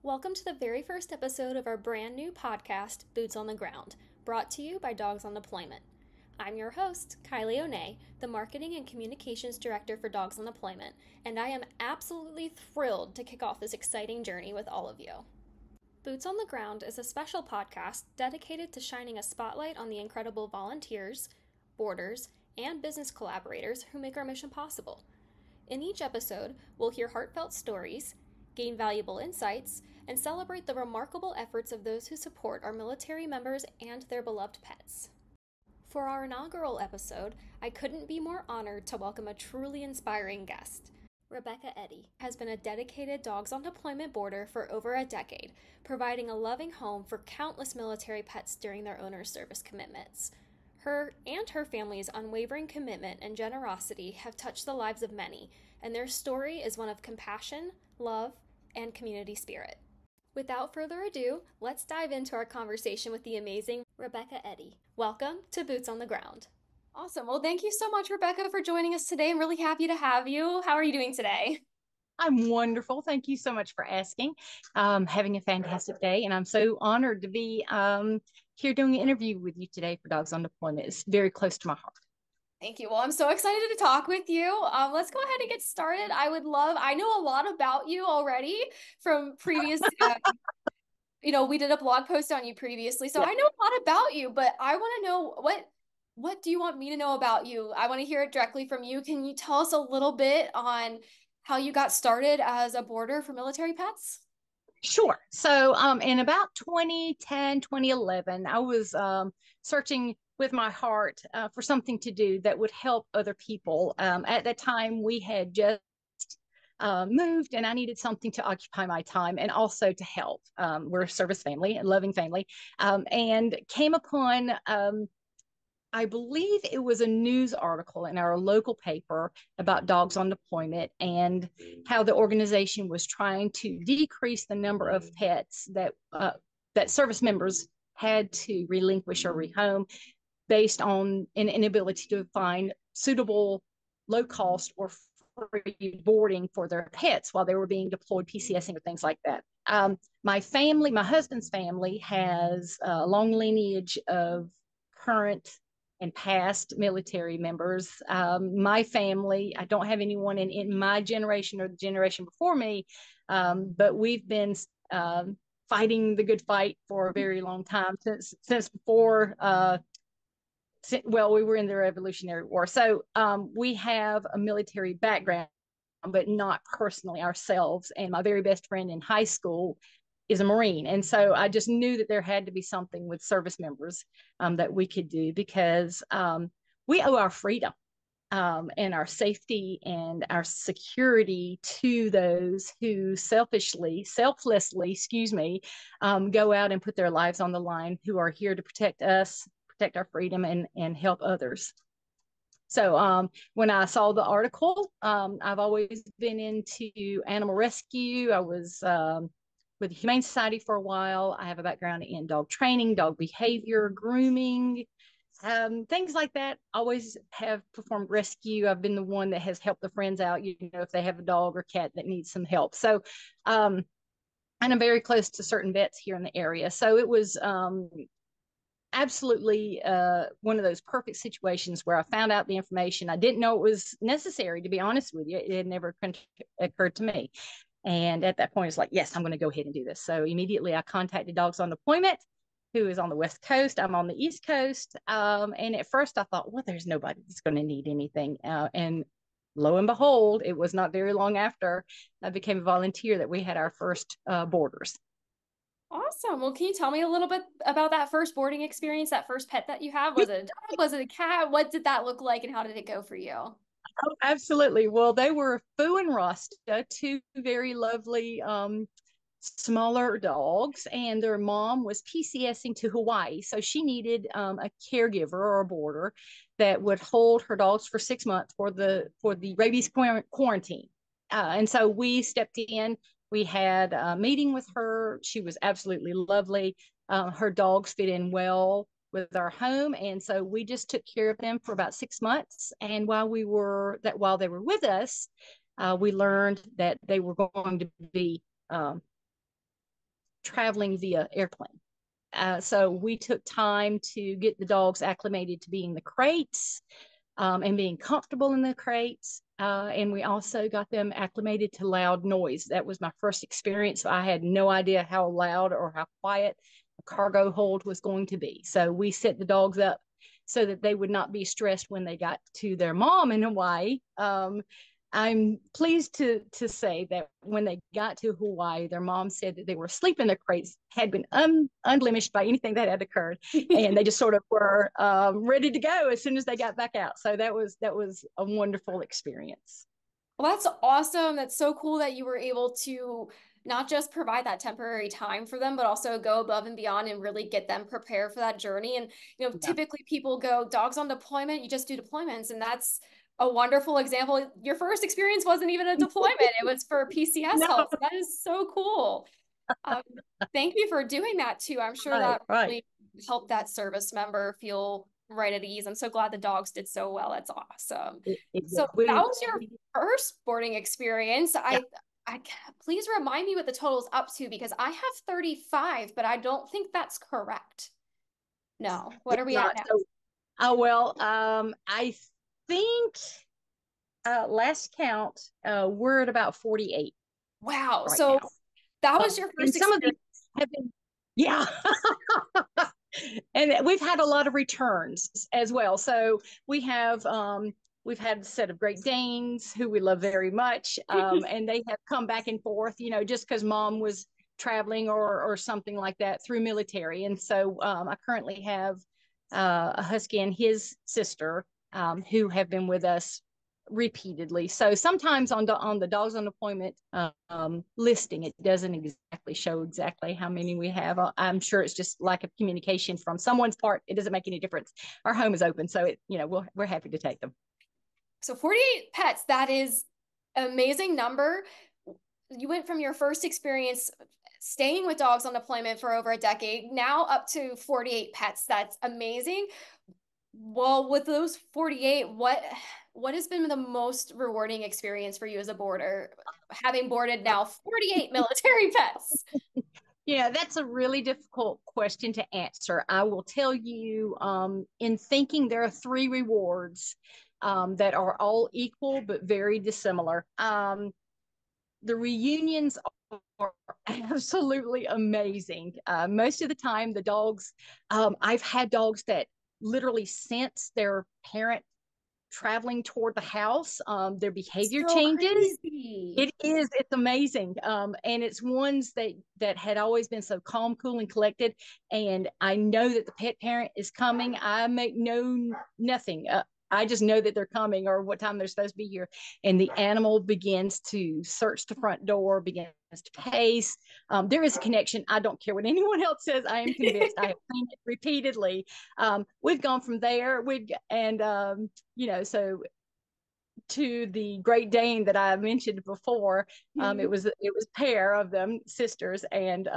Welcome to the very first episode of our brand new podcast, Boots on the Ground, brought to you by Dogs on Deployment. I'm your host, Kylee O'Ney, the Marketing and Communications Director for Dogs on Deployment, and I am absolutely thrilled to kick off this exciting journey with all of you. Boots on the Ground is a special podcast dedicated to shining a spotlight on the incredible volunteers, boarders, and business collaborators who make our mission possible. In each episode, we'll hear heartfelt stories, gain valuable insights, and celebrate the remarkable efforts of those who support our military members and their beloved pets. For our inaugural episode, I couldn't be more honored to welcome a truly inspiring guest. Rebecca Eddy has been a dedicated Dogs on Deployment boarder for over a decade, providing a loving home for countless military pets during their owner's service commitments. Her and her family's unwavering commitment and generosity have touched the lives of many, and their story is one of compassion, love, and community spirit. Without further ado, let's dive into our conversation with the amazing Rebecca Eddy. Welcome to Boots on the Ground. Awesome. Well, thank you so much, Rebecca, for joining us today. I'm really happy to have you. How are you doing today? I'm wonderful. Thank you so much for asking. Having a fantastic day, and I'm so honored to be here doing an interview with you today for Dogs on Deployment. It's very close to my heart. Thank you. Well, I'm so excited to talk with you. Let's go ahead and get started. I know a lot about you already from previous, we did a blog post on you previously. So Yeah. I know a lot about you, but I want to know what do you want me to know about you? I want to hear it directly from you. Can you tell us a little bit on how you got started as a boarder for military pets? Sure. So in about 2010, 2011, I was searching with my heart for something to do that would help other people. At that time, we had just moved, and I needed something to occupy my time and also to help. We're a service family, a loving family, and came upon I believe it was a news article in our local paper about Dogs on Deployment and how the organization was trying to decrease the number of pets that service members had to relinquish or rehome based on an inability to find suitable, low cost, or free boarding for their pets while they were being deployed, PCSing, or things like that. My husband's family has a long lineage of current and past military members. My family, I don't have anyone in my generation or the generation before me, but we've been fighting the good fight for a very long time, since before, we were in the Revolutionary War. So we have a military background, but not personally ourselves. And my very best friend in high school is a Marine. And so I just knew that there had to be something with service members that we could do, because we owe our freedom and our safety and our security to those who selflessly, go out and put their lives on the line, who are here to protect us, protect our freedom, and help others. So when I saw the article, I've always been into animal rescue. I was with the Humane Society for a while. I have a background in dog training, dog behavior, grooming, things like that. Always have performed rescue. I've been the one that has helped the friends out, if they have a dog or cat that needs some help. So, and I'm very close to certain vets here in the area. So it was absolutely one of those perfect situations where I found out the information. I didn't know it was necessary, to be honest with you. It had never occurred to me. And at that point, it's like, yes, I'm going to go ahead and do this. So immediately I contacted Dogs on Deployment, who is on the West Coast. I'm on the East Coast. And at first I thought, well, there's nobody that's going to need anything. And lo and behold, it was not very long after I became a volunteer that we had our first boarders. Awesome. Well, can you tell me a little bit about that first boarding experience, that first pet that you have? Was it a dog? Was it a cat? What did that look like, and how did it go for you? Oh, absolutely. Well, they were Foo and Rasta, two very lovely smaller dogs, and their mom was PCSing to Hawaii. So she needed a caregiver or a boarder that would hold her dogs for 6 months for the rabies quarantine. And so we stepped in. We had a meeting with her. She was absolutely lovely. Her dogs fit in well with our home, and so we just took care of them for about 6 months. And while they were with us, we learned that they were going to be traveling via airplane. So we took time to get the dogs acclimated to being in the crates, and being comfortable in the crates. And we also got them acclimated to loud noise. That was my first experience. I had no idea how loud or how quiet a cargo hold was going to be. So we set the dogs up so that they would not be stressed when they got to their mom in Hawaii. I'm pleased to say that when they got to Hawaii, their mom said that they were asleep in their crates, had been unblemished by anything that had occurred, and they just sort of were ready to go as soon as they got back out. So that was a wonderful experience. Well, that's awesome. That's so cool that you were able to not just provide that temporary time for them, but also go above and beyond and really get them prepared for that journey. And, you know, Yeah. typically people go dogs on deployment, you just do deployments. And that's a wonderful example. Your first experience wasn't even a deployment. It was for PCS No. health. That is so cool. Thank you for doing that too. I'm sure that really helped that service member feel right at ease. I'm so glad the dogs did so well. That's awesome. So that was your first boarding experience. Yeah. I please remind me what the total's up to, because I have 35, but I don't think that's correct. No. What are we at now? I think last count, we're at about 48. Wow. Right so now. That was your first some experience. Of these have been, yeah. And we've had a lot of returns as well. So we've had a set of Great Danes who we love very much. And they have come back and forth, you know, just because mom was traveling or something like that through military. And so I currently have a husky and his sister who have been with us repeatedly. So sometimes on the dogs on deployment listing, it doesn't exactly show exactly how many we have. I'm sure it's just lack of communication from someone's part. It doesn't make any difference. Our home is open, so we're happy to take them. So 48 pets, that is an amazing number. You went from your first experience staying with dogs on deployment for over a decade, now up to 48 pets. That's amazing. Well, with those 48, what has been the most rewarding experience for you as a boarder, having boarded now 48 military pets? Yeah, that's a really difficult question to answer. I will tell you, in thinking, there are 3 rewards that are all equal but very dissimilar. The reunions are absolutely amazing. Most of the time, the dogs, I've had dogs that literally sense their parent traveling toward the house. Their behavior changes. Crazy. It's amazing. And it's ones that had always been so calm, cool, and collected. And I know that the pet parent is coming. I make nothing. I just know that they're coming or what time they're supposed to be here. And the animal begins to search the front door, begins to pace. There is a connection. I don't care what anyone else says. I am convinced. I have seen it repeatedly. We've gone from there. So to the Great Dane that I mentioned before, it was a pair of them, sisters, and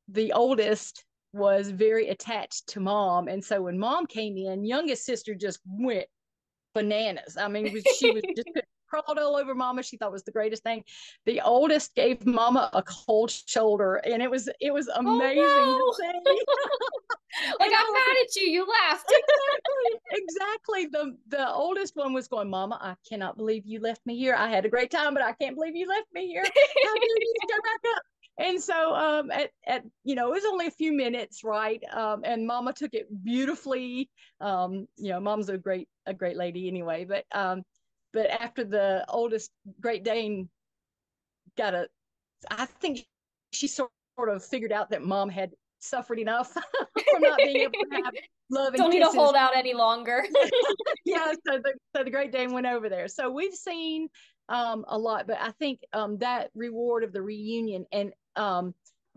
the oldest was very attached to mom. And so when mom came in, youngest sister just went bananas. I mean, she was just crawled all over mama. She thought it was the greatest thing. The oldest gave mama a cold shoulder, and it was amazing to see. Like, I'm mad at you. You laughed. Exactly. The oldest one was going, Mama, I cannot believe you left me here. I had a great time, but I can't believe you left me here. How dare you go back up? And so it was only a few minutes, right? And mama took it beautifully. Mom's a great lady anyway, but after the oldest Great Dane I think she sort of figured out that mom had suffered enough from not being able to have love and don't need kisses. to hold out any longer. Yeah, so the Great Dane went over there. So we've seen a lot, but I think that reward of the reunion and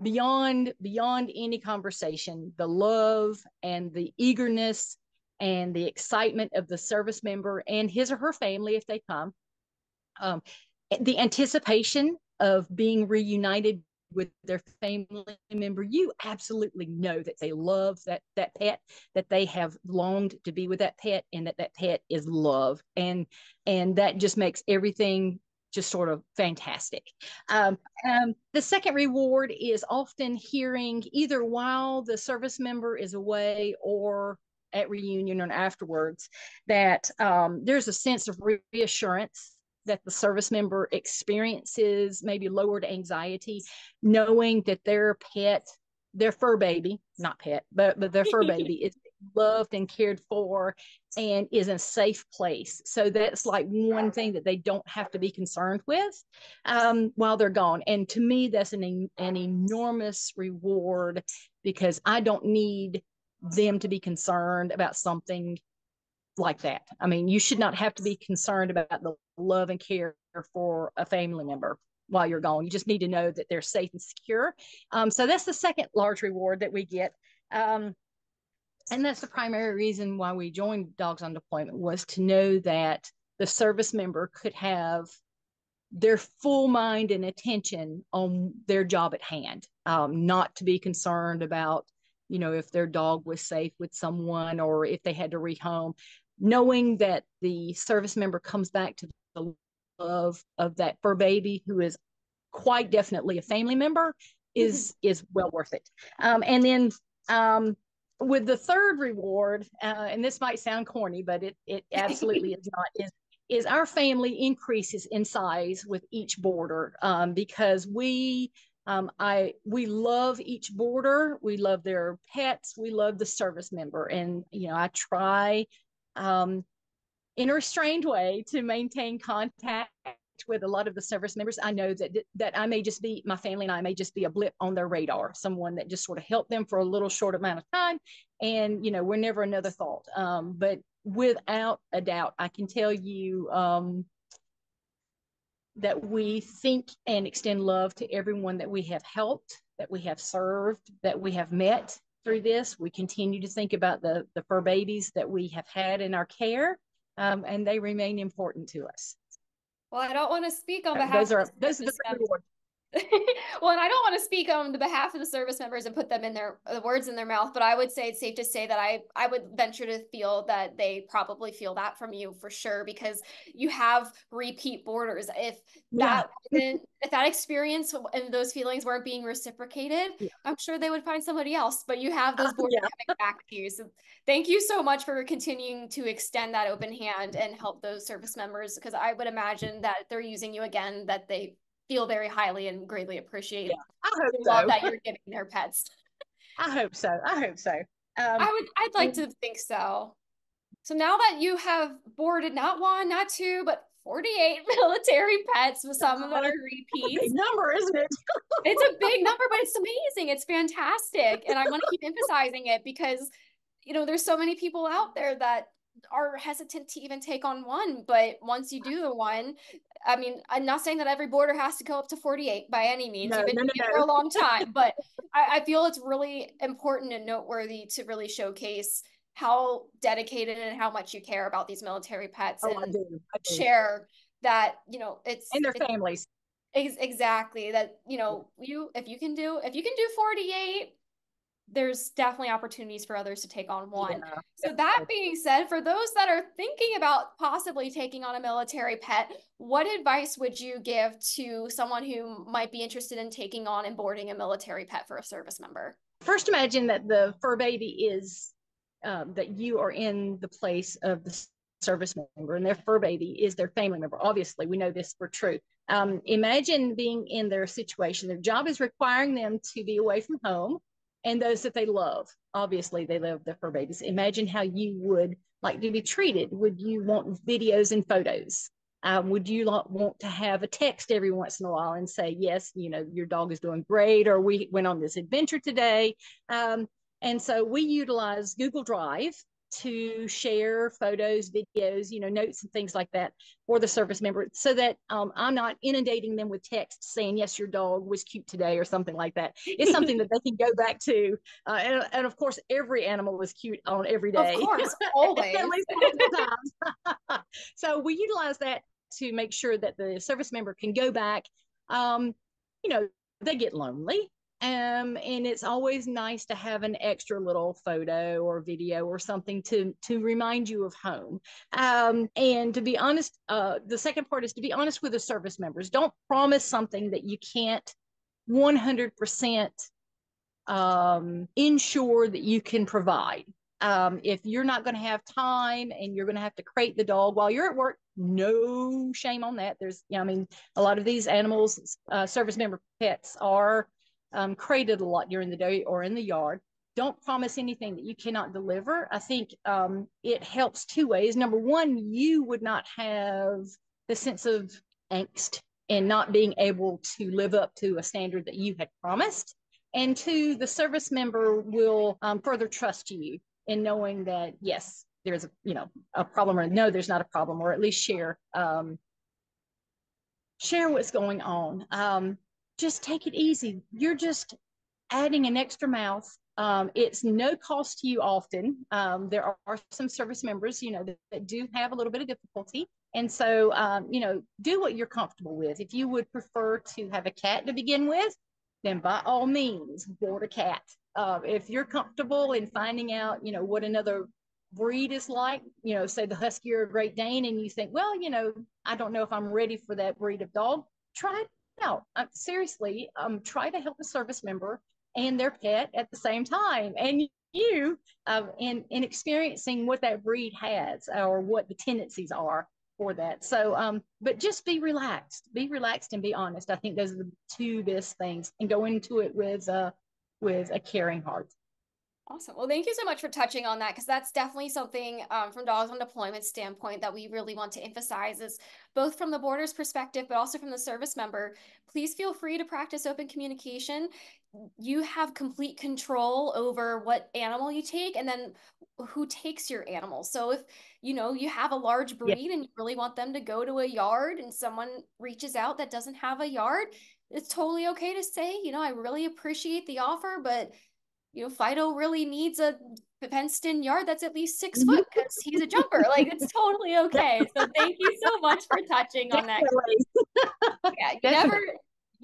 beyond any conversation, the love and the eagerness and the excitement of the service member and his or her family if they come, the anticipation of being reunited with their family member, you absolutely know that they love that pet, that they have longed to be with that pet, and that pet is love, and that just makes everything just sort of fantastic. The second reward is often hearing, either while the service member is away or at reunion or afterwards, that there's a sense of reassurance that the service member experiences maybe lowered anxiety, knowing that their pet, their fur baby, not pet, but their fur baby is loved and cared for and is in a safe place. So that's like one thing that they don't have to be concerned with while they're gone. And to me, that's an enormous reward, because I don't need them to be concerned about something like that. I mean, you should not have to be concerned about the love and care for a family member while you're gone. You just need to know that they're safe and secure. So that's the second large reward that we get. And that's the primary reason why we joined Dogs on Deployment, was to know that the service member could have their full mind and attention on their job at hand, not to be concerned about, you know, if their dog was safe with someone or if they had to rehome. Knowing that the service member comes back to the love of that fur baby, who is quite definitely a family member, is well worth it. And then with the third reward, and this might sound corny, but it absolutely is not, is our family increases in size with each boarder, because we love each boarder. We love their pets. We love the service member. And, you know, I try in a restrained way to maintain contact with a lot of the service members. I know that I may just be, my family and I may just be a blip on their radar, someone that just sort of helped them for a little short amount of time. And, you know, we're never another thought. But without a doubt, I can tell you that we think and extend love to everyone that we have helped, that we have served, that we have met through this. We continue to think about the fur babies that we have had in our care, and they remain important to us. Well, I don't want to speak on behalf those are the rewards. Well, and I don't want to speak on the behalf of the service members and put them in the words in their mouth, but I would say it's safe to say that I would venture to feel that they probably feel that from you for sure, because you have repeat boarders. If that experience and those feelings weren't being reciprocated, I'm sure they would find somebody else, but you have those boarders coming back to you. So thank you so much for continuing to extend that open hand and help those service members, because I would imagine that if they're using you again, that they feel very highly and greatly appreciate the love that you're giving their pets. I hope so. I'd like to think so. So now that you have boarded not one, not two, but 48 military pets, with some that are repeats. Big number, isn't it? It's a big number, but it's amazing. It's fantastic. And I want to keep emphasizing it because, you know, there's so many people out there that are hesitant to even take on one. But once you do the one, I mean, I'm not saying that every boarder has to go up to 48 by any means. You've been doing it for a long time, but I feel it's really important and noteworthy to really showcase how dedicated and how much you care about these military pets, and I do. share that, you know, and their families. Exactly. That, you know, if you can do 48, there's definitely opportunities for others to take on one. So that being said, for those that are thinking about possibly taking on a military pet, what advice would you give to someone who might be interested in taking on and boarding a military pet for a service member? First, imagine that the fur baby is, that you are in the place of the service member, and their fur baby is their family member. Obviously, we know this for true. Imagine being in their situation. Their job is requiring them to be away from home, and those that they love. Obviously, they love their fur babies. Imagine how you would like to be treated. Would you want videos and photos? Would you want to have a text every once in a while and say, yes, you know, your dog is doing great, or we went on this adventure today? And so we utilize Google Drive to share photos, videos, you know, notes and things like that for the service member, so that I'm not inundating them with texts saying, yes, your dog was cute today or something like that. It's something that they can go back to. And of course, every animal was cute on every day. Of course, always. At least multiple times. So we utilize that to make sure that the service member can go back. You know, they get lonely. And it's always nice to have an extra little photo or video or something to remind you of home. And to be honest, the second part is to be honest with the service members. Don't promise something that you can't 100% ensure that you can provide. If you're not going to have time and you're going to have to crate the dog while you're at work, no shame on that. There's, I mean, a lot of these animals, service member pets are crated a lot during the day or in the yard. Don't promise anything that you cannot deliver. I think it helps two ways. Number one, you would not have the sense of angst and not being able to live up to a standard that you had promised. And two, the service member will further trust you in knowing that, yes, there's a problem, or no, there's not a problem, or at least share what's going on. Just take it easy. You're just adding an extra mouth. It's no cost to you often. There are some service members, that do have a little bit of difficulty. And so, do what you're comfortable with. If you would prefer to have a cat to begin with, then by all means, board a cat. If you're comfortable in finding out, what another breed is like, say the Husky or Great Dane, and you think, well, I don't know if I'm ready for that breed of dog, try it out. Seriously, try to help a service member and their pet at the same time. And you, in experiencing what that breed has or what the tendencies are for that. So, but just be relaxed and be honest. I think those are the two best things, and go into it with a caring heart. Awesome. Well, thank you so much for touching on that, because that's definitely something from Dogs on Deployment standpoint that we really want to emphasize, is both from the boarder's perspective, but also from the service member. Please feel free to practice open communication. You have complete control over what animal you take and then who takes your animal. So if you have a large breed and you really want them to go to a yard and someone reaches out that doesn't have a yard, it's totally okay to say, I really appreciate the offer, but Fido really needs a fenced-in yard that's at least 6 foot because he's a jumper. Like, it's totally okay. So thank you so much for touching on that. Yeah,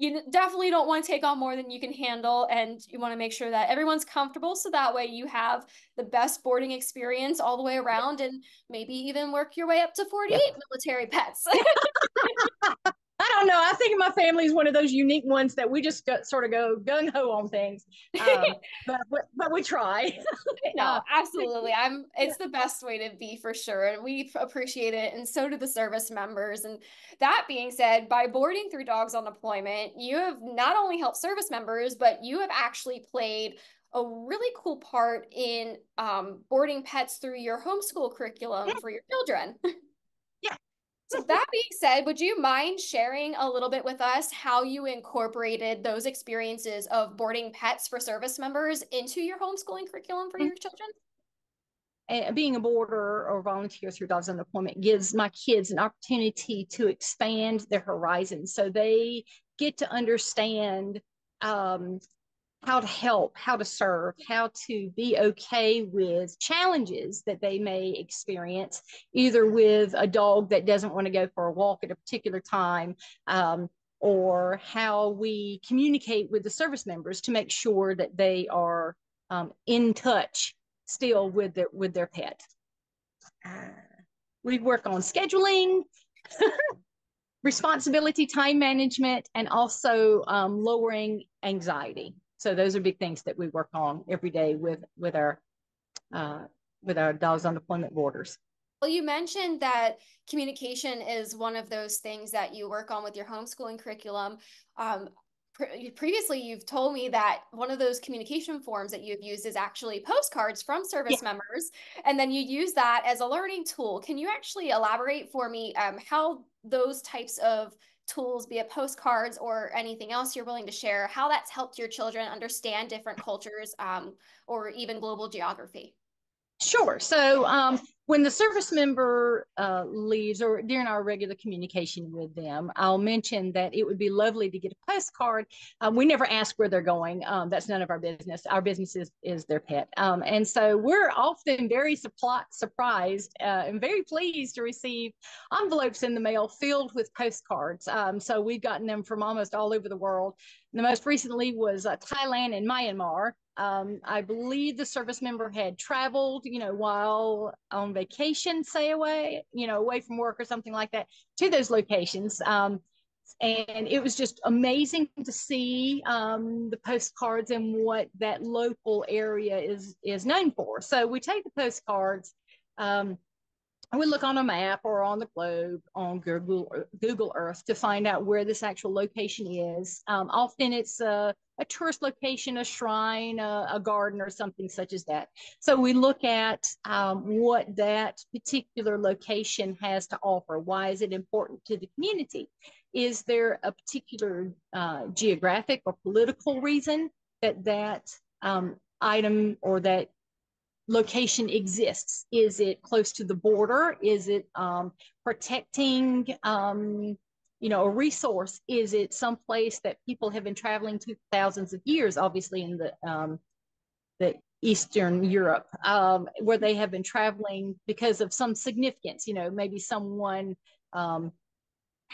you definitely don't want to take on more than you can handle, and you want to make sure that everyone's comfortable, so that way you have the best boarding experience all the way around, and maybe even work your way up to 48 military pets. I don't know. I think my family is one of those unique ones that we just sort of go gung ho on things, but we try. No, absolutely. It's the best way to be, for sure. And we appreciate it. And so do the service members. And that being said, by boarding through Dogs on Deployment, you have not only helped service members, but you have actually played a really cool part in boarding pets through your homeschool curriculum for your children. So that being said, would you mind sharing a little bit with us how you incorporated those experiences of boarding pets for service members into your homeschooling curriculum for your children? And being a boarder or volunteer through Dogs on Deployment gives my kids an opportunity to expand their horizons, so they get to understand how to help, how to serve, how to be okay with challenges that they may experience, either with a dog that doesn't want to go for a walk at a particular time, or how we communicate with the service members to make sure that they are in touch still with their pet. We work on scheduling, responsibility, time management, and also lowering anxiety. So those are big things that we work on every day with our Dogs on Deployment boarders. Well, you mentioned that communication is one of those things that you work on with your homeschooling curriculum. Previously, you've told me that one of those communication forms that you've used is actually postcards from service members, and then you use that as a learning tool. Can you actually elaborate for me how those types of tools, be it postcards or anything else you're willing to share, how that's helped your children understand different cultures or even global geography? Sure. So when the service member leaves, or during our regular communication with them, I'll mention that it would be lovely to get a postcard. We never ask where they're going. That's none of our business. Our business is their pet. And so we're often very surprised and very pleased to receive envelopes in the mail filled with postcards. So we've gotten them from almost all over the world. The most recently was Thailand and Myanmar. I believe the service member had traveled, while on vacation, say away, away from work or something like that, to those locations. And it was just amazing to see the postcards and what that local area is known for. So we take the postcards. We look on a map or on the globe on Google Earth to find out where this actual location is. Often it's a tourist location, a shrine, a garden, or something such as that. So we look at what that particular location has to offer. Why is it important to the community? Is there a particular geographic or political reason that item or that location exists? Is it close to the border? Is it protecting a resource? Is it someplace that people have been traveling to thousands of years, obviously in the Eastern Europe, where they have been traveling because of some significance? Maybe someone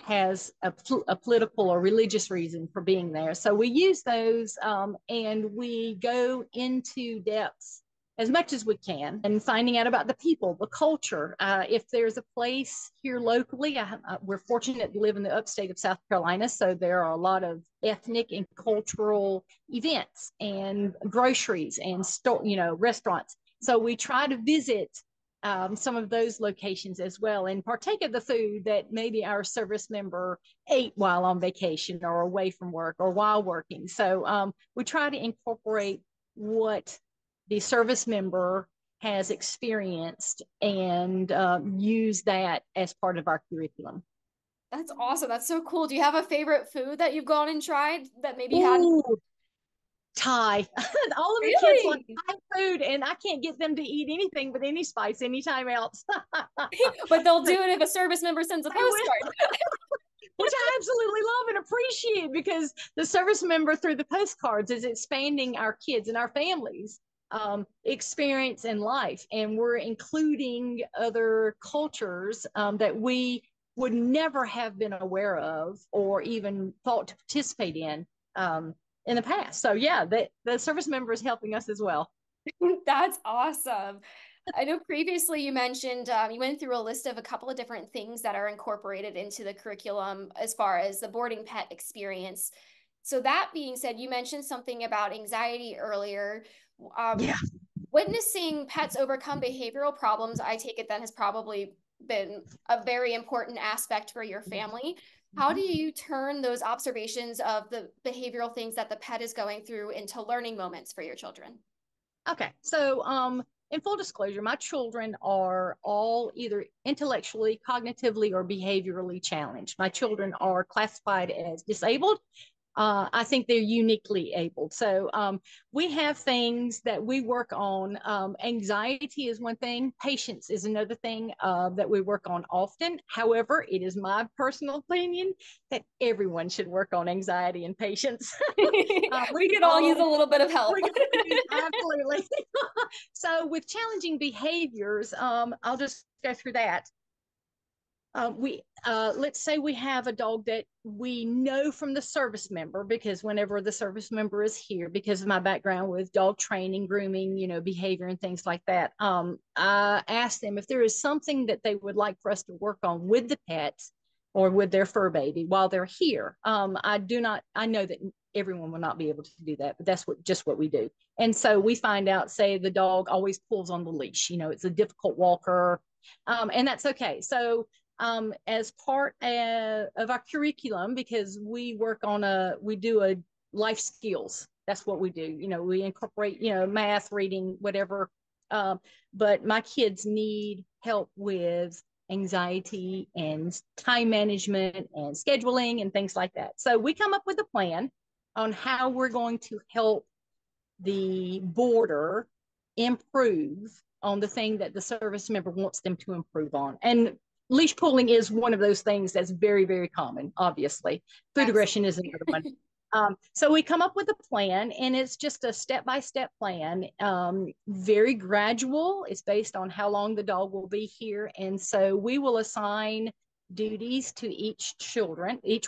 has a political or religious reason for being there. So we use those and we go into depths as much as we can, and finding out about the people, the culture. If there's a place here locally, we're fortunate to live in the upstate of South Carolina, so there are a lot of ethnic and cultural events and groceries and restaurants. So we try to visit some of those locations as well and partake of the food that maybe our service member ate while on vacation or away from work or while working. So we try to incorporate what the service member has experienced and use that as part of our curriculum. That's awesome. That's so cool. Do you have a favorite food that you've gone and tried that maybe you Ooh, hadn't? Thai. All of the kids like Thai food, and I can't get them to eat anything but any spice anytime else. But they'll do it if a service member sends a postcard. Which I absolutely love and appreciate, because the service member through the postcards is expanding our kids and our families experience in life, and we're including other cultures that we would never have been aware of or even thought to participate in the past. So yeah, the service member is helping us as well. That's awesome. I know previously you mentioned you went through a list of a couple of different things that are incorporated into the curriculum as far as the boarding pet experience. So that being said, you mentioned something about anxiety earlier. Yeah. Witnessing pets overcome behavioral problems, I take it, then has probably been a very important aspect for your family. How do you turn those observations of the behavioral things that the pet is going through into learning moments for your children? Okay. So in full disclosure, my children are all either intellectually, cognitively, or behaviorally challenged. My children are classified as disabled. I think they're uniquely able. So we have things that we work on. Anxiety is one thing. Patience is another thing that we work on often. However, it is my personal opinion that everyone should work on anxiety and patience. We could all use a little bit of help. Absolutely. So with challenging behaviors, I'll just go through that. Let's say we have a dog that we know from the service member, because whenever the service member is here, because of my background with dog training, grooming, behavior and things like that, I ask them if there is something that they would like for us to work on with the pets or with their fur baby while they're here. I know that everyone will not be able to do that, but that's just what we do. And so we find out, say the dog always pulls on the leash, it's a difficult walker, and that's okay. So as part of our curriculum, because we do a life skills. That's what we do. We incorporate, math, reading, whatever. But my kids need help with anxiety and time management and scheduling and things like that. So we come up with a plan on how we're going to help the boarder improve on the thing that the service member wants them to improve on. And leash pulling is one of those things that's very, very common, obviously. Food aggression is another one. So we come up with a plan, and it's just a step-by-step plan, very gradual. It's based on how long the dog will be here. And so we will assign duties to each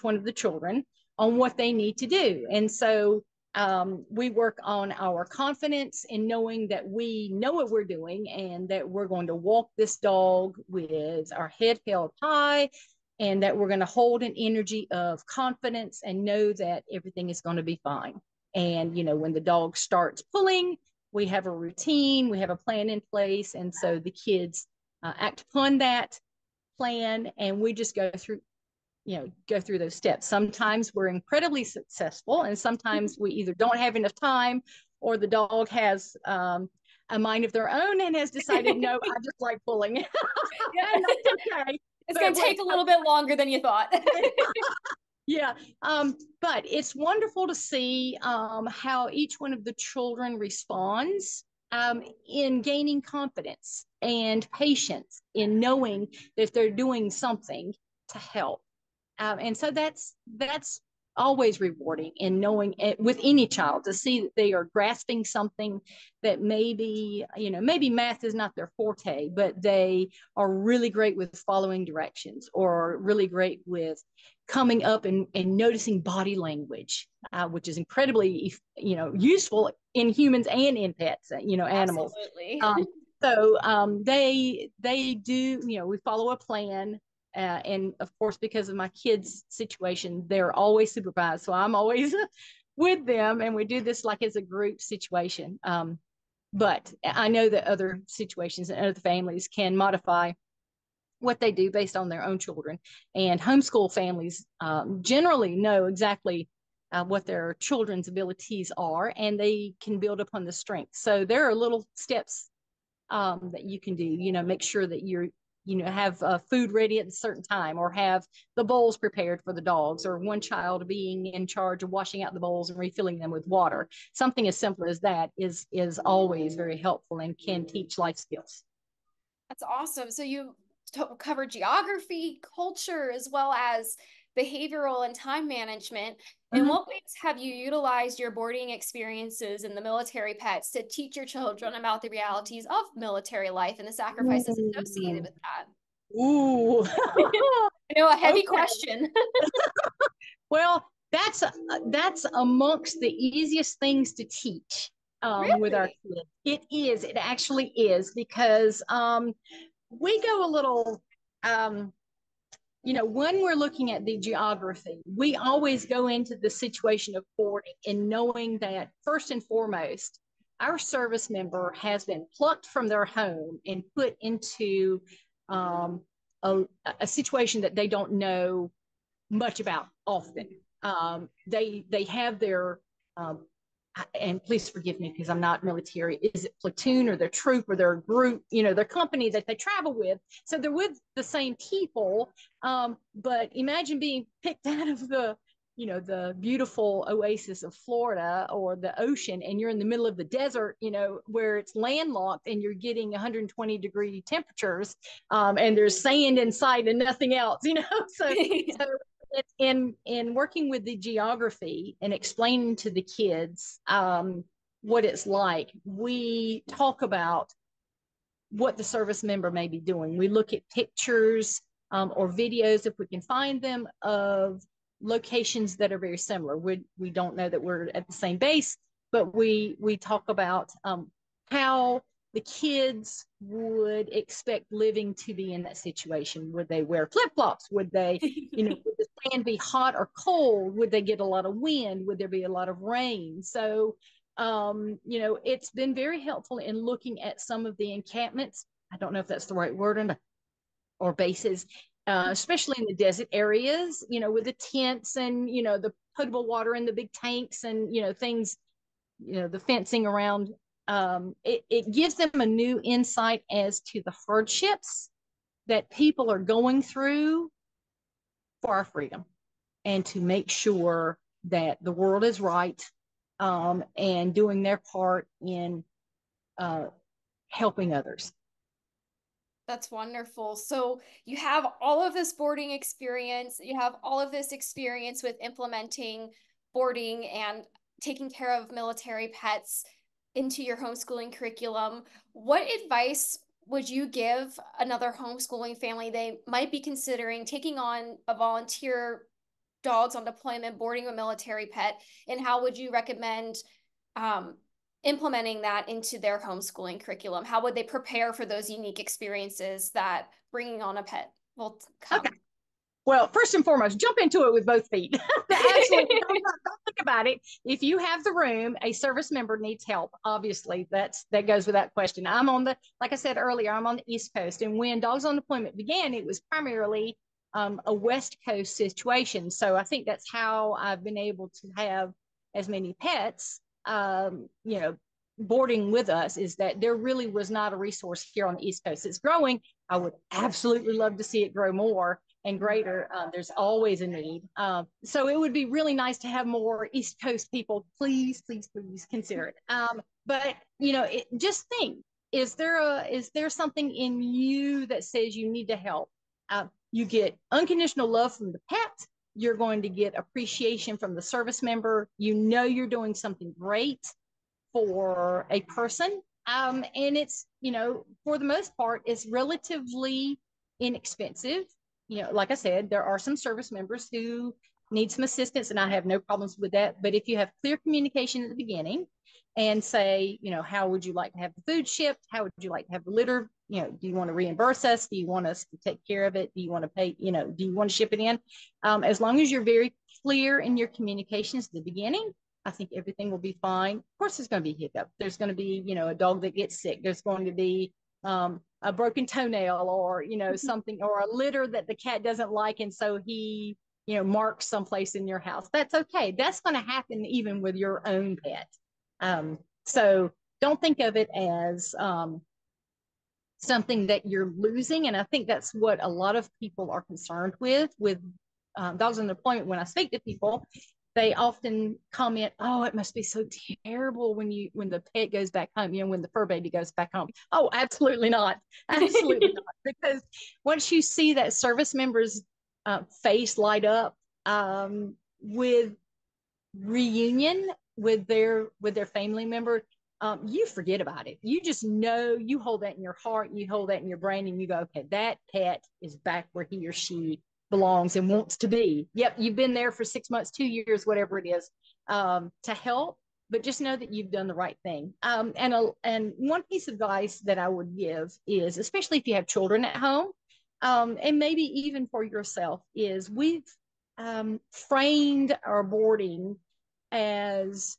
one of the children on what they need to do. And so we work on our confidence in knowing that we know what we're doing and that we're going to walk this dog with our head held high, and that we're going to hold an energy of confidence and know that everything is going to be fine. And, when the dog starts pulling, we have a routine, we have a plan in place. And so the kids act upon that plan, and we just go through those steps. Sometimes we're incredibly successful, and sometimes we either don't have enough time, or the dog has a mind of their own and has decided, no, I just like pulling. And that's okay. It's going to take a little bit longer than you thought. Yeah. But it's wonderful to see how each one of the children responds in gaining confidence and patience in knowing that they're doing something to help. And so that's always rewarding in knowing it, with any child, to see that they are grasping something that maybe math is not their forte, but they are really great with following directions, or really great with coming up and noticing body language, which is incredibly, useful in humans and in pets, animals. Absolutely. So they do, we follow a plan. And of course, because of my kids' situation, they're always supervised. So I'm always with them, and we do this like as a group situation. But I know that other situations and other families can modify what they do based on their own children. And homeschool families generally know exactly what their children's abilities are, and they can build upon the strengths. So there are little steps that you can do, make sure that you're have food ready at a certain time, or have the bowls prepared for the dogs, or one child being in charge of washing out the bowls and refilling them with water. Something as simple as that is always very helpful and can teach life skills. That's awesome. So you cover geography, culture, as well as behavioral and time management. In what ways have you utilized your boarding experiences in the military pets to teach your children about the realities of military life and the sacrifices associated with that? Ooh. I know, a heavy question. Well, that's amongst the easiest things to teach Really? with our kids. It is. It actually is, because we go a little when we're looking at the geography, we always go into the situation of boarding and knowing that, first and foremost, our service member has been plucked from their home and put into a situation that they don't know much about often. They have their and please forgive me because I'm not military, is it platoon or their troop or their group, their company that they travel with. So they're with the same people. But imagine being picked out of the beautiful oasis of Florida or the ocean, and you're in the middle of the desert, where it's landlocked, and you're getting 120-degree temperatures, and there's sand inside and nothing else, so in working with the geography and explaining to the kids what it's like, we talk about what the service member may be doing. We look at pictures or videos, if we can find them, of locations that are very similar. We don't know that we're at the same base, but we talk about how the kids would expect living to be in that situation. Would they wear flip-flops? Would they, would the sand be hot or cold? Would they get a lot of wind? Would there be a lot of rain? So, it's been very helpful in looking at some of the encampments. I don't know if that's the right word, or bases, especially in the desert areas, with the tents and, the potable water and the big tanks and, things, the fencing around. It gives them a new insight as to the hardships that people are going through for our freedom, and to make sure that the world is right, and doing their part in helping others. That's wonderful. So you have all of this boarding experience, you have all of this experience with implementing boarding and taking care of military pets into your homeschooling curriculum. What advice would you give another homeschooling family they might be considering taking on a volunteer dogs on deployment, boarding a military pet, and how would you recommend um, implementing that into their homeschooling curriculum? How would they prepare for those unique experiences that bringing on a pet will come? Okay. Well, first and foremost, jump into it with both feet. Absolutely. Don't think about it. If you have the room, a service member needs help. Obviously, that goes without question. I'm on the, like I said earlier, I'm on the East Coast. And when Dogs on Deployment began, it was primarily a West Coast situation. So I think that's how I've been able to have as many pets, boarding with us, is that there really was not a resource here on the East Coast. It's growing. I would absolutely love to see it grow more and greater. There's always a need. So it would be really nice to have more East Coast people. Please, please, please consider it. But just think: is there something in you that says you need to help? You get unconditional love from the pet. You're going to get appreciation from the service member. You're doing something great for a person. And it's, for the most part, it's relatively inexpensive. Like I said, there are some service members who need some assistance, and I have no problems with that. But if you have clear communication at the beginning and say, how would you like to have the food shipped? How would you like to have the litter? Do you want to reimburse us? Do you want us to take care of it? Do you want to pay, do you want to ship it in? As long as you're very clear in your communications at the beginning, I think everything will be fine. Of course, there's going to be hiccup. There's going to be, a dog that gets sick. There's going to be a broken toenail, or, something, or a litter that the cat doesn't like. And so he, marks someplace in your house. That's okay. That's going to happen even with your own pet. So don't think of it as something that you're losing. And I think that's what a lot of people are concerned with dogs on deployment. When I speak to people, they often comment, "Oh, it must be so terrible when the pet goes back home, when the fur baby goes back home." Oh, absolutely not. Absolutely not. Because once you see that service member's face light up with reunion with their family member, you forget about it. You just know, you hold that in your heart, you hold that in your brain, and you go, okay, that pet is back where he or she belongs and wants to be. Yep, you've been there for 6 months, 2 years, whatever it is, to help, but just know that you've done the right thing. And one piece of advice that I would give is, especially if you have children at home, and maybe even for yourself, is we've framed our boarding as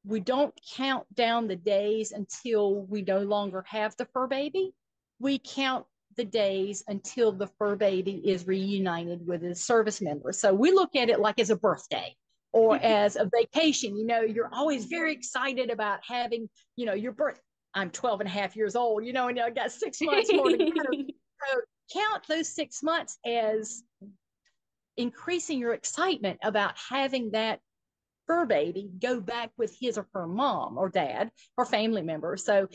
we don't count down the days until we no longer have the fur baby. We count the days until the fur baby is reunited with his service member. So we look at it like as a birthday or as a vacation. You're always very excited about having, your birth. I'm 12 and a half years old, and I got 6 months more to go. So count those 6 months as increasing your excitement about having that fur baby go back with his or her mom or dad or family member. So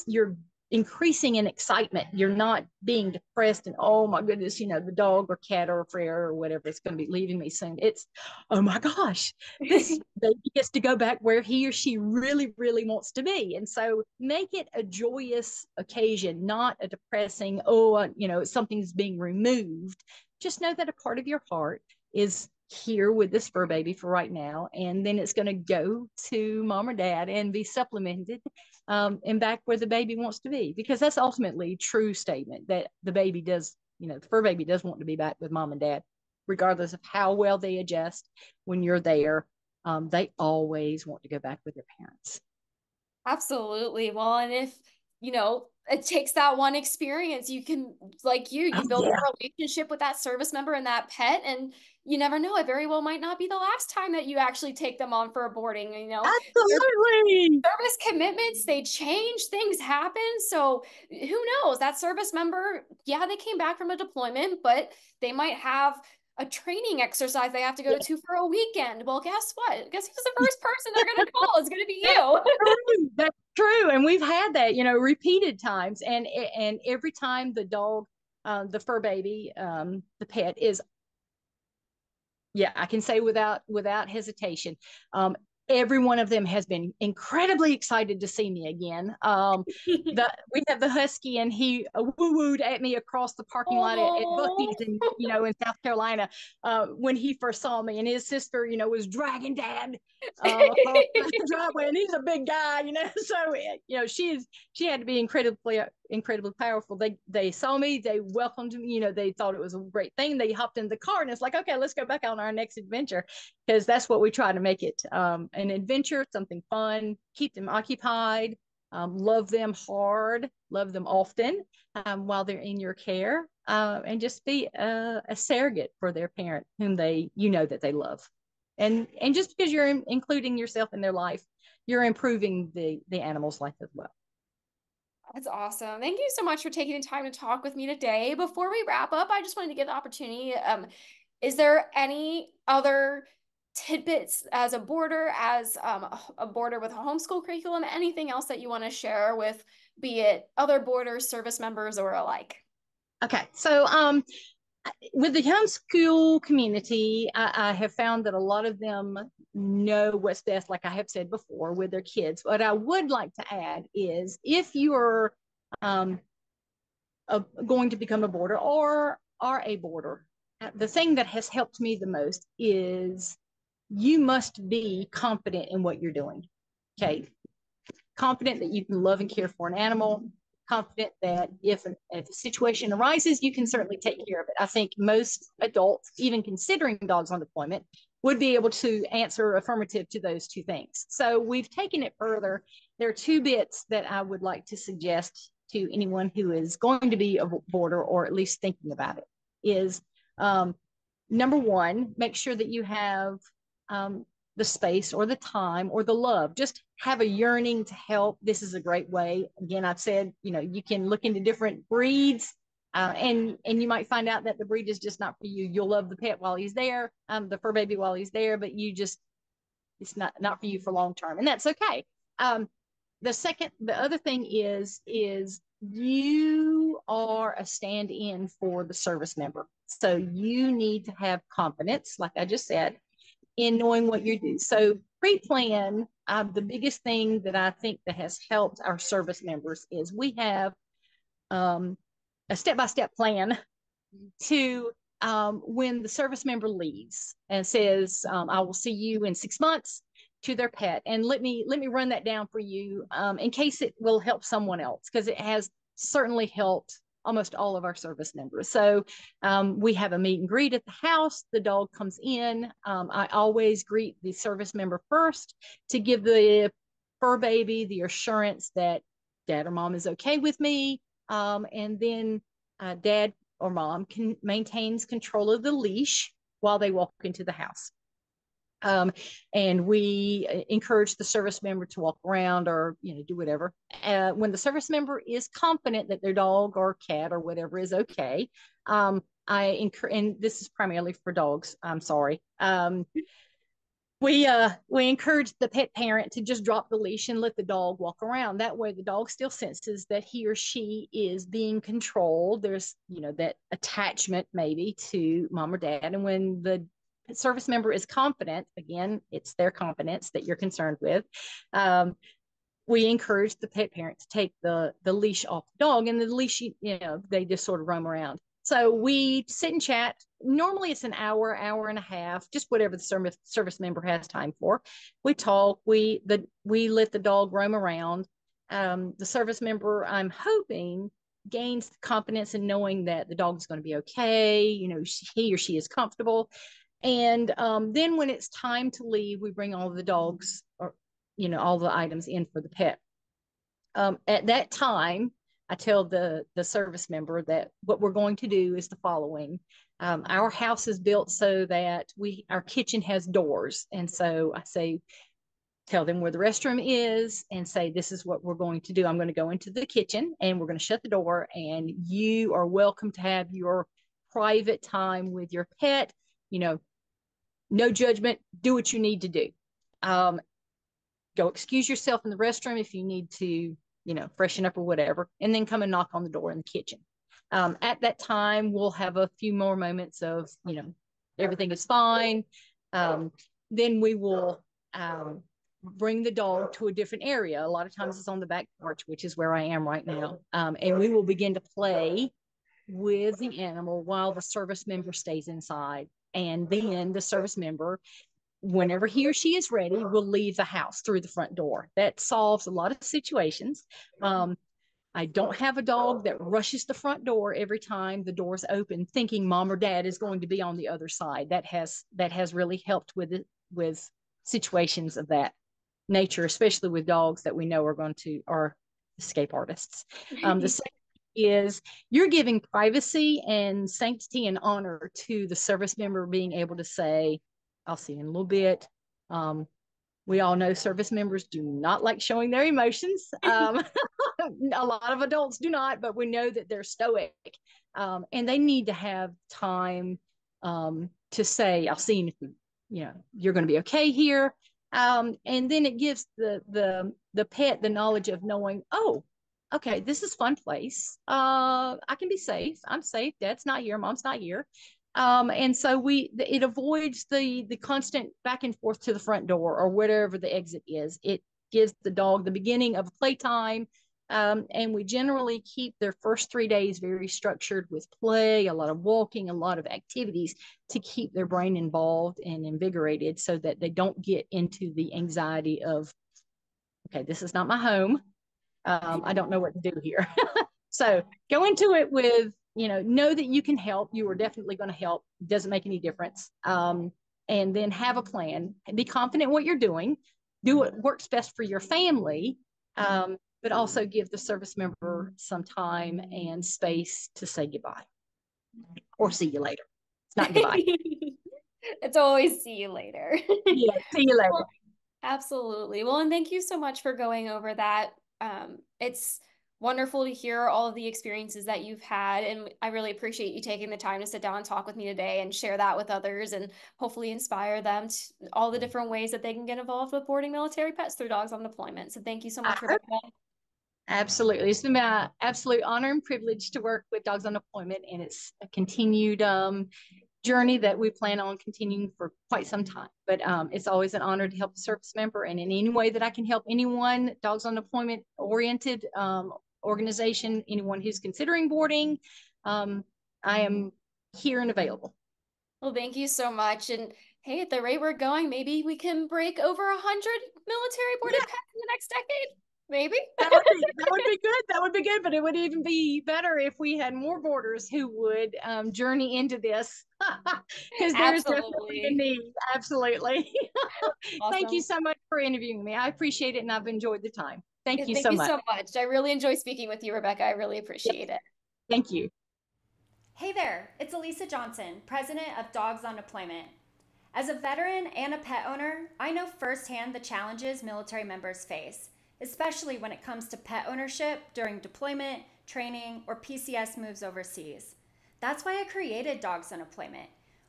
you're increasing in excitement. You're not being depressed and, oh my goodness, the dog or cat or Freya or whatever is going to be leaving me soon. It's, oh my gosh, this baby gets to go back where he or she really, really wants to be. And so make it a joyous occasion, not a depressing, something's being removed. Just know that a part of your heart is here with this fur baby for right now, and then it's going to go to mom or dad and be supplemented and back where the baby wants to be, because that's ultimately true statement that the baby does, the fur baby does want to be back with mom and dad, regardless of how well they adjust when you're there. They always want to go back with their parents. Absolutely. Well, and if it takes that one experience, you can, like you build a relationship with that service member and that pet, and you never know, it very well might not be the last time that you actually take them on for a boarding. Absolutely. Service commitments, they change, things happen. So who knows, that service member, they came back from a deployment, but they might have a training exercise they have to go to for a weekend. Well, guess what? Guess who's the first person they're going to call is going to be you. That's do. And we've had that, repeated times. And every time the dog, the fur baby, the pet is, yeah, I can say without hesitation, every one of them has been incredibly excited to see me again. We have the husky, and he woo-wooed at me across the parking lot at Buc-ee's in South Carolina when he first saw me, and his sister, was dragging Dad across the driveway, and he's a big guy, so she had to be incredibly powerful. They saw me, they welcomed me, they thought it was a great thing. They hopped in the car, and it's like, okay, let's go back on our next adventure, because that's what we try to make it, an adventure, something fun, keep them occupied, love them hard, love them often while they're in your care, and just be a surrogate for their parent whom that they love. And just because you're including yourself in their life, you're improving the animal's life as well. That's awesome. Thank you so much for taking the time to talk with me today. Before we wrap up, I just wanted to give the opportunity. Is there any other tidbits as a boarder, a boarder with a homeschool curriculum, anything else that you want to share with, be it other boarders, service members, or alike? Okay. So, with the homeschool community, I have found that a lot of them know what's best, like I have said before, with their kids. What I would like to add is, if you are going to become a boarder or are a boarder, the thing that has helped me the most is you must be confident in what you're doing. Okay. Confident that you can love and care for an animal, confident that if a situation arises, you can certainly take care of it. I think most adults, even considering dogs on deployment, would be able to answer affirmative to those two things. So we've taken it further. There are two bits that I would like to suggest to anyone who is going to be a boarder, or at least thinking about it, is number one, make sure that you have the space or the time or the love. Just have a yearning to help. This is a great way. Again, I've said, you can look into different breeds, and you might find out that the breed is just not for you. You'll love the pet while he's there, the fur baby while he's there, but it's not for you for long term, and that's okay. The other thing is you are a stand-in for the service member. So you need to have confidence, like I just said, in knowing what you do. So pre-plan, the biggest thing that I think that has helped our service members is we have a step-by-step plan to when the service member leaves and says, I will see you in 6 months, to their pet. And let me run that down for you in case it will help someone else, because it has certainly helped almost all of our service members. So we have a meet and greet at the house. The dog comes in. I always greet the service member first to give the fur baby the assurance that Dad or Mom is okay with me. And then Dad or Mom maintains control of the leash while they walk into the house. And we encourage the service member to walk around or, do whatever. When the service member is confident that their dog or cat or whatever is okay, I encourage, and this is primarily for dogs, I'm sorry. We encourage the pet parent to just drop the leash and let the dog walk around. That way the dog still senses that he or she is being controlled. There's, that attachment maybe to Mom or Dad. And when the service member is confident, again, it's their confidence that you're concerned with, we encourage the pet parent to take the leash off the dog, and the leash, they just sort of roam around. So we sit and chat. Normally it's an hour and a half, just whatever the service member has time for. We talk, we let the dog roam around. The service member, I'm hoping, gains confidence in knowing that the dog is going to be okay, he or she is comfortable. And then when it's time to leave, we bring all the dogs, or all the items in for the pet. At that time, I tell the service member that what we're going to do is the following. Our house is built so that our kitchen has doors. And so I say, tell them where the restroom is and say, this is what we're going to do. I'm going to go into the kitchen and we're going to shut the door, and you are welcome to have your private time with your pet. No judgment, do what you need to do. go excuse yourself in the restroom if you need to, freshen up or whatever, and then come and knock on the door in the kitchen. At that time, we'll have a few more moments of, everything is fine. Then we will bring the dog to a different area. A lot of times it's on the back porch, which is where I am right now. And we will begin to play with the animal while the service member stays inside. And then the service member, whenever he or she is ready, will leave the house through the front door. That solves a lot of situations. I don't have a dog that rushes the front door every time the door's open, thinking mom or dad is going to be on the other side. That has really helped with situations of that nature, especially with dogs that we know are escape artists. The second is you're giving privacy and sanctity and honor to the service member being able to say, I'll see you in a little bit. We all know service members do not like showing their emotions. A lot of adults do not, but we know that they're stoic. And they need to have time to say, I'll see you, you're going to be okay here. And then it gives the pet the knowledge of knowing, oh, okay, this is a fun place. I can be safe. I'm safe. Dad's not here. Mom's not here. And so it avoids the constant back and forth to the front door or whatever the exit is. It gives the dog the beginning of playtime. And we generally keep their first 3 days very structured with play, a lot of walking, a lot of activities to keep their brain involved and invigorated so that they don't get into the anxiety of, okay, this is not my home. I don't know what to do here. So go into it with, know that you can help. You are definitely going to help. It doesn't make any difference. And then have a plan. Be confident in what you're doing. Do what works best for your family, but also give the service member some time and space to say goodbye or see you later. It's not goodbye. It's always see you later. Yeah, see you later. Well, absolutely. Well, and thank you so much for going over that. It's wonderful to hear all of the experiences that you've had, and I really appreciate you taking the time to sit down and talk with me today and share that with others and hopefully inspire them to all the different ways that they can get involved with boarding military pets through Dogs on Deployment. So thank you so much, Rebecca. Absolutely. It's been my absolute honor and privilege to work with Dogs on Deployment, and it's a continued journey that we plan on continuing for quite some time. But it's always an honor to help a service member, and in any way that I can help anyone, Dogs on Deployment oriented organization, anyone who's considering boarding, I am here and available. Well, thank you so much. And hey, at the rate we're going, maybe we can break over 100 military boarded pets in the next decade. Maybe. That would be good. That would be good. But it would even be better if we had more boarders who would journey into this, because there's definitely a need. Absolutely. Awesome. Thank you so much for interviewing me. I appreciate it, and I've enjoyed the time. Thank you so much. Thank you so much. I really enjoy speaking with you, Rebecca. I really appreciate it. Thank you. Hey there, it's Elisa Johnson, president of Dogs on Deployment. As a veteran and a pet owner, I know firsthand the challenges military members face, especially when it comes to pet ownership during deployment, training, or PCS moves overseas. That's why I created Dogs on Deployment.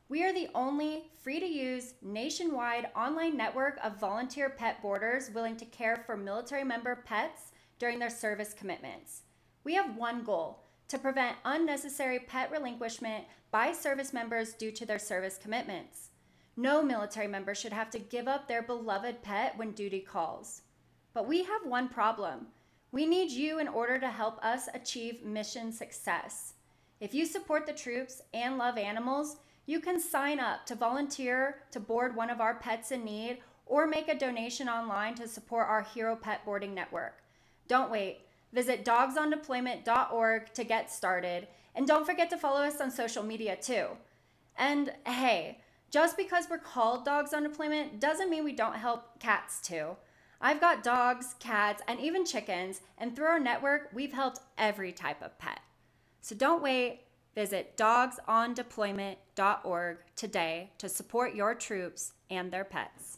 We are the only free-to-use, nationwide online network of volunteer pet boarders willing to care for military member pets during their service commitments. We have one goal: to prevent unnecessary pet relinquishment by service members due to their service commitments. No military member should have to give up their beloved pet when duty calls. But we have one problem. We need you in order to help us achieve mission success. If you support the troops and love animals, you can sign up to volunteer to board one of our pets in need or make a donation online to support our Hero Pet Boarding Network. Don't wait. Visit dogsondeployment.org to get started. And don't forget to follow us on social media too. And hey, just because we're called Dogs on Deployment doesn't mean we don't help cats too. I've got dogs, cats, and even chickens, and through our network, we've helped every type of pet. So don't wait. Visit dogsondeployment.org today to support your troops and their pets.